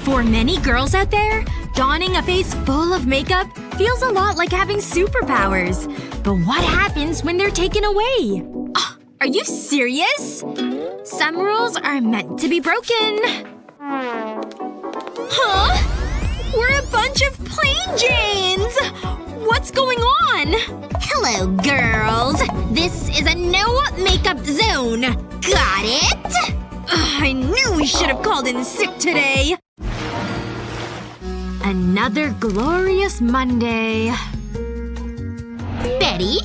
For many girls out there, donning a face full of makeup feels a lot like having superpowers. But what happens when they're taken away? Are you serious? Some rules are meant to be broken. Huh? We're a bunch of plain Janes! What's going on? Hello, girls. This is a no makeup zone. Got it? I knew we should have called in sick today. Another glorious Monday. Betty,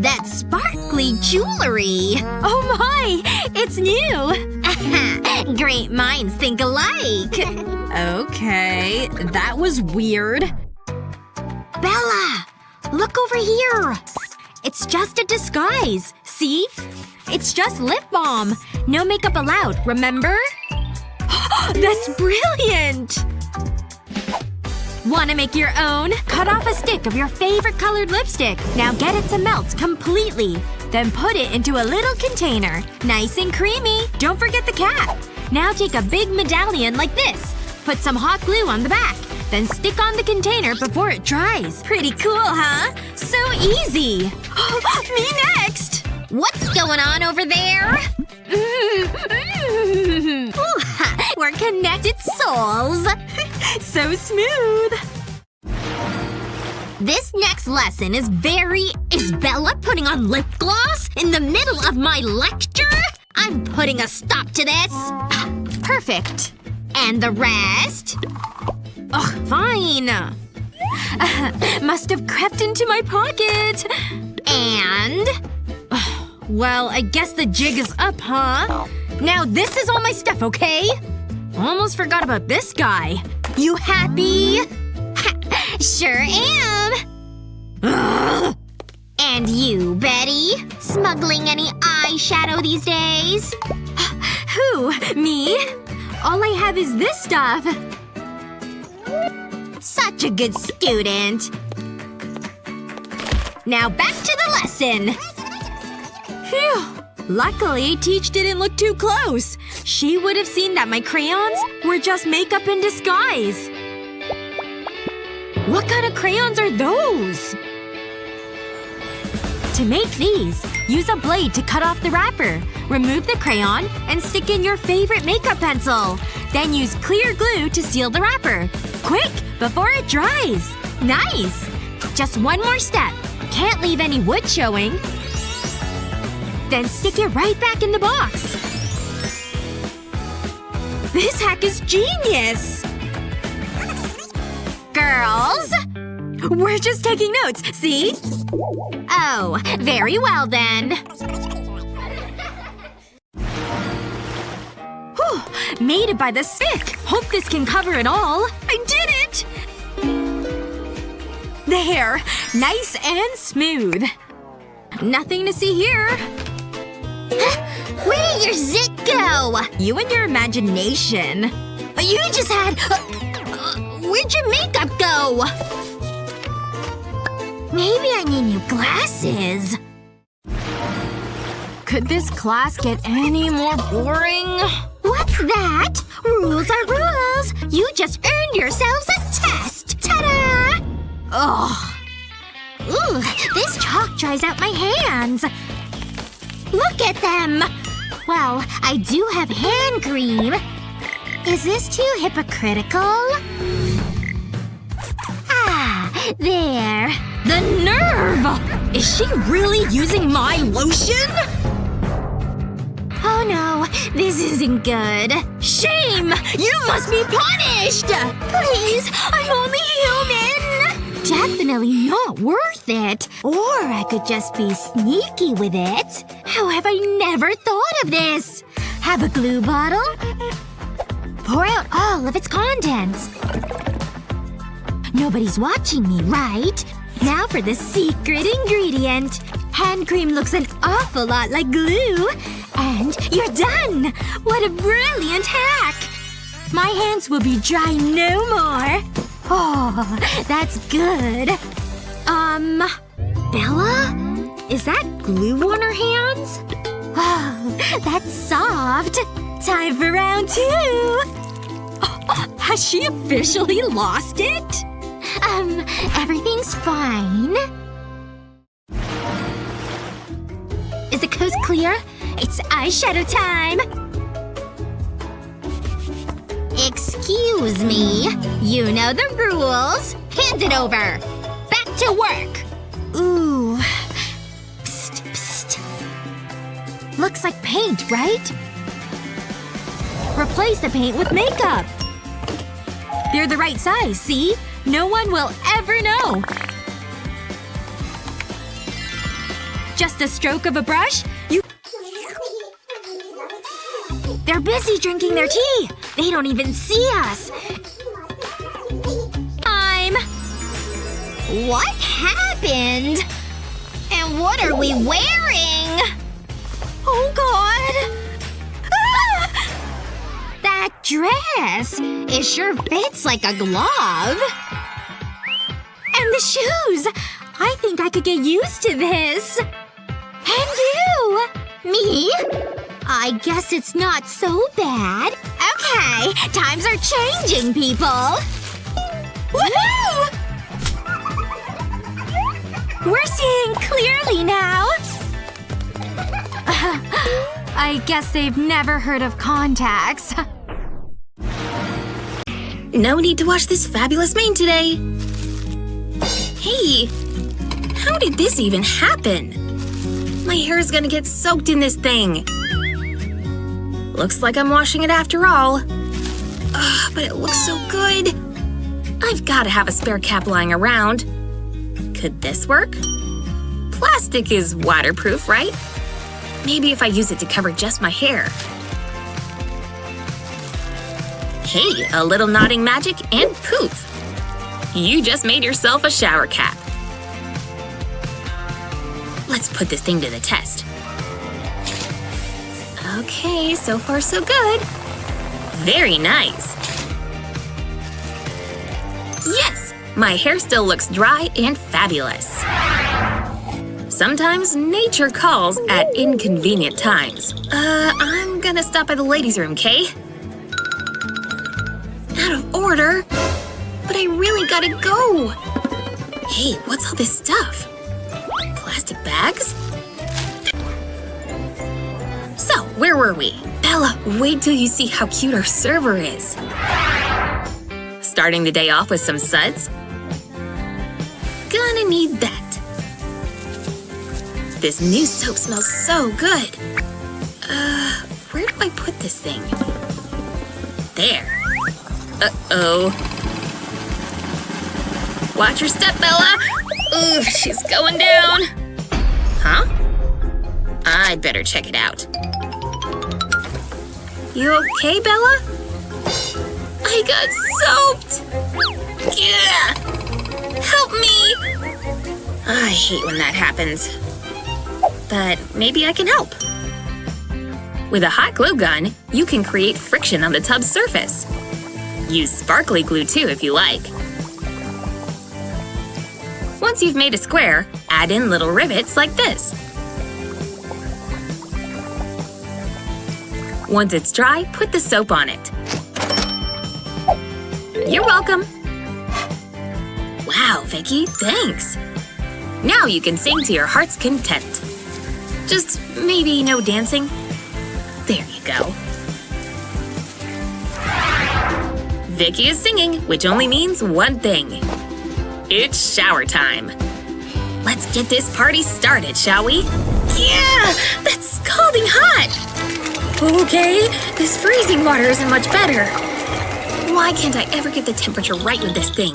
that sparkly jewelry. Oh my! It's new! Great minds think alike. Okay. That was weird. Bella! Look over here! It's just a disguise. See? It's just lip balm. No makeup allowed, remember? That's brilliant! Want to make your own? Cut off a stick of your favorite colored lipstick. Now get it to melt completely. Then put it into a little container. Nice and creamy. Don't forget the cap. Now take a big medallion like this. Put some hot glue on the back. Then stick on the container before it dries. Pretty cool, huh? So easy! Me next! What's going on over there? We're connected souls. So smooth. This next lesson is Is Bella putting on lip gloss in the middle of my lecture? I'm putting a stop to this. Perfect. And the rest? Ugh, fine. Must have crept into my pocket. And? Well, I guess the jig is up, huh? Now this is all my stuff, okay? Almost forgot about this guy. You happy? Sure am. Ugh. And you, Betty? Smuggling any eyeshadow these days? Who? Me? All I have is this stuff. Such a good student. Now back to the lesson. Phew. Luckily, Teach didn't look too close. She would have seen that my crayons were just makeup in disguise. What kind of crayons are those? To make these, use a blade to cut off the wrapper. Remove the crayon and stick in your favorite makeup pencil. Then use clear glue to seal the wrapper. Quick! Before it dries! Nice! Just one more step. Can't leave any wood showing. Then stick it right back in the box. This hack is genius! Girls? We're just taking notes, see? Oh, very well then. Whew. Made it by the stick. Hope this can cover it all. I did it! There. Nice and smooth. Nothing to see here. Where did your zit go? You and your imagination. You just had… where'd your makeup go? Maybe I need new glasses. Could this class get any more boring? What's that? Rules are rules. You just earned yourselves a test. Ta-da! Ugh. Ooh, this chalk dries out my hands. Look at them! Well, I do have hand cream. Is this too hypocritical? Ah, there. The nerve! Is she really using my lotion? Oh no, this isn't good. Shame! You must be punished! Please, I'm only human! Definitely not worth it. Or I could just be sneaky with it. How have I never thought of this? Have a glue bottle? Pour out all of its contents. Nobody's watching me, right? Now for the secret ingredient. Hand cream looks an awful lot like glue. And you're done! What a brilliant hack! My hands will be dry no more. Oh, that's good. Bella? Is that glue on her hands? Oh, that's soft. Time for round 2! Has she officially lost it? Everything's fine. Is the coast clear? It's eyeshadow time! Excuse me. You know the rules. Hand it over. Back to work. Ooh. Psst, psst. Looks like paint, right? Replace the paint with makeup. They're the right size, see? No one will ever know. Just a stroke of a brush, you… They're busy drinking their tea. They don't even see us. What happened? And what are we wearing? Oh god! Ah! That dress! It sure fits like a glove. And the shoes! I think I could get used to this. And you! Me? I guess it's not so bad. Okay, times are changing, people! Woohoo! We're seeing clearly now! I guess they've never heard of contacts. No need to wash this fabulous mane today. Hey, how did this even happen? My hair is gonna get soaked in this thing. Looks like I'm washing it after all. Ugh, but it looks so good. I've gotta have a spare cap lying around. Could this work? Plastic is waterproof, right? Maybe if I use it to cover just my hair. Hey, a little nodding magic and poof! You just made yourself a shower cap. Let's put this thing to the test. Okay, so far so good. Very nice. Yes! My hair still looks dry and fabulous. Sometimes nature calls at inconvenient times. I'm gonna stop by the ladies' room, Kay? Out of order? But I really gotta go! Hey, what's all this stuff? Plastic bags? So, where were we? Bella, wait till you see how cute our server is. Starting the day off with some suds. Gonna need that. This new soap smells so good. Where do I put this thing? There. Uh-oh. Watch your step, Bella! Ooh, she's going down. Huh? I better check it out. You okay, Bella? I got soaked! Yeah! Help me! I hate when that happens. But maybe I can help. With a hot glue gun, you can create friction on the tub's surface. Use sparkly glue too if you like. Once you've made a square, add in little rivets like this. Once it's dry, put the soap on it. You're welcome! Wow, Vicky, thanks! Now you can sing to your heart's content. Just maybe no dancing. There you go. Vicky is singing, which only means one thing. It's shower time. Let's get this party started, shall we? Yeah! That's scalding hot! Okay, this freezing water isn't much better. Why can't I ever get the temperature right with this thing?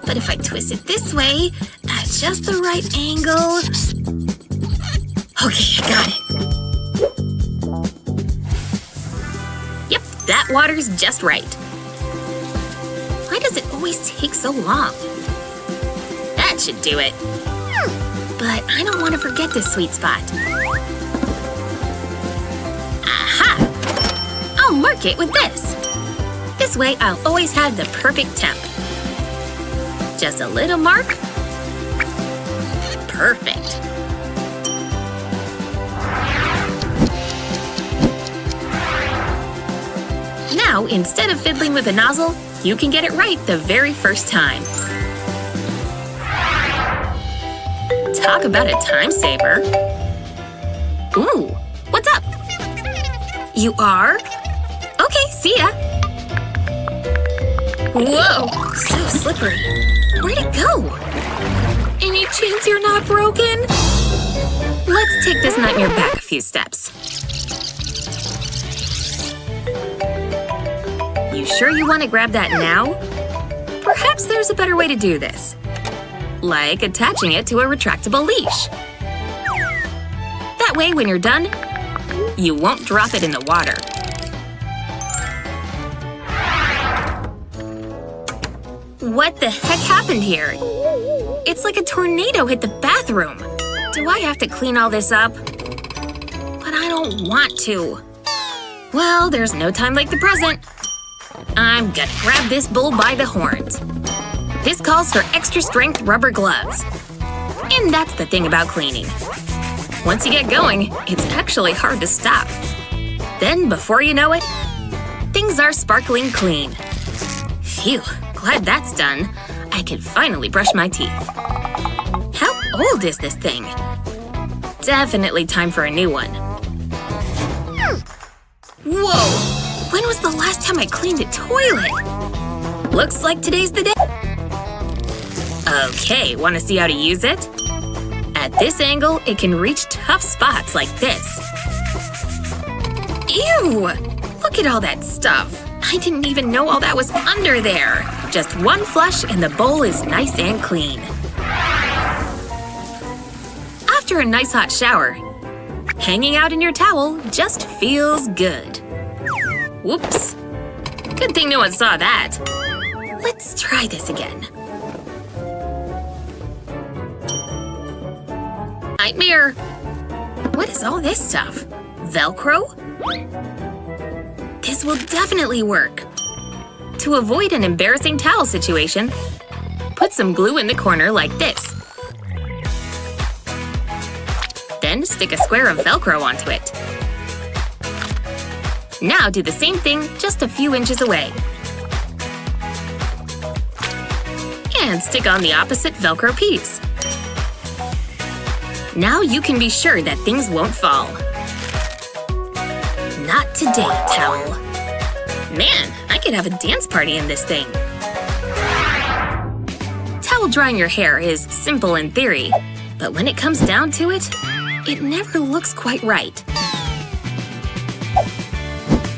But if I twist it this way, at just the right angle… Okay, I got it. Yep, that water's just right. Why does it always take so long? That should do it. But I don't want to forget this sweet spot. Aha! I'll mark it with this. This way I'll always have the perfect temp. Just a little mark. Perfect. Now Now, instead of fiddling with the nozzle, you can get it right the very first time. Talk about a time saver. Ooh, what's up? You are? Okay, see ya. Whoa, so slippery. Where'd it go? Any chance you're not broken? Let's take this nightmare back a few steps. You sure you want to grab that now? Perhaps there's a better way to do this. Like attaching it to a retractable leash. That way, when you're done, you won't drop it in the water. What the heck happened here? It's like a tornado hit the bathroom. Do I have to clean all this up? But I don't want to. Well, there's no time like the present. I'm gonna grab this bull by the horns. This calls for extra strength rubber gloves. And that's the thing about cleaning. Once you get going, it's actually hard to stop. Then, before you know it, things are sparkling clean. Phew, glad that's done. I can finally brush my teeth. How old is this thing? Definitely time for a new one. Whoa! When was the last time I cleaned a toilet? Looks like today's the day. Okay, want to see how to use it? At this angle, it can reach tough spots like this. Ew! Look at all that stuff. I didn't even know all that was under there. Just one flush and the bowl is nice and clean. After a nice hot shower, hanging out in your towel just feels good. Whoops. Good thing no one saw that. Let's try this again. Nightmare! What is all this stuff? Velcro? This will definitely work. To avoid an embarrassing towel situation, put some glue in the corner like this. Then stick a square of Velcro onto it. Now do the same thing just a few inches away. And stick on the opposite Velcro piece. Now you can be sure that things won't fall. Not today, towel. Man, I could have a dance party in this thing. Towel drying your hair is simple in theory, but when it comes down to it, it never looks quite right.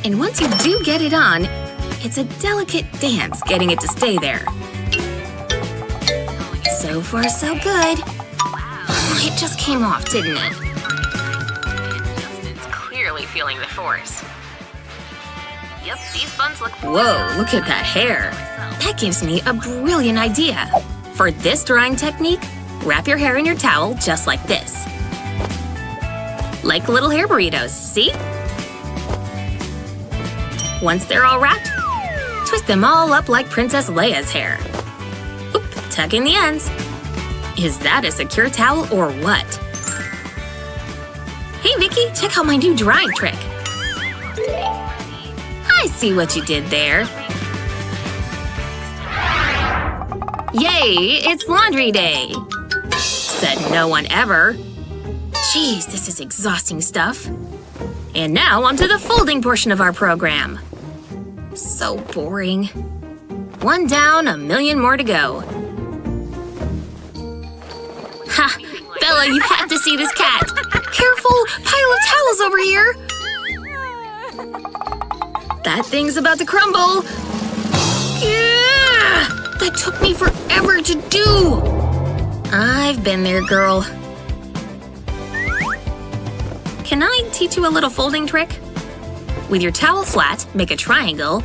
And once you do get it on, it's a delicate dance getting it to stay there. So far, so good. It just came off, didn't it? Justin's clearly feeling the force. Yep, these buns look— Whoa, look at that hair. That gives me a brilliant idea. For this drying technique, wrap your hair in your towel just like this. Like little hair burritos, see? Once they're all wrapped, twist them all up like Princess Leia's hair. Oop, tuck in the ends. Is that a secure towel or what? Hey Vicky, check out my new drying trick. I see what you did there. Yay, it's laundry day! Said no one ever. Jeez, this is exhausting stuff. And now onto the folding portion of our program. So boring. One down, a million more to go. Ha! Bella, you had to see this cat! Careful! Pile of towels over here! That thing's about to crumble! Yeah! That took me forever to do! I've been there, girl. Can I teach you a little folding trick? With your towel flat, make a triangle,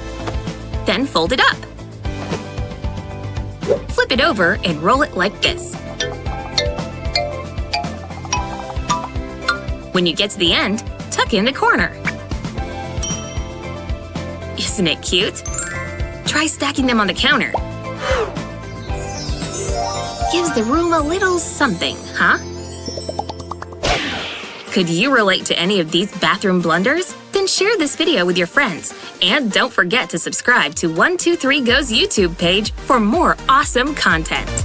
then fold it up. Flip it over and roll it like this. When you get to the end, tuck in the corner. Isn't it cute? Try stacking them on the counter. Gives the room a little something, huh? Could you relate to any of these bathroom blunders? Then share this video with your friends. And don't forget to subscribe to 123 Go's YouTube page for more awesome content.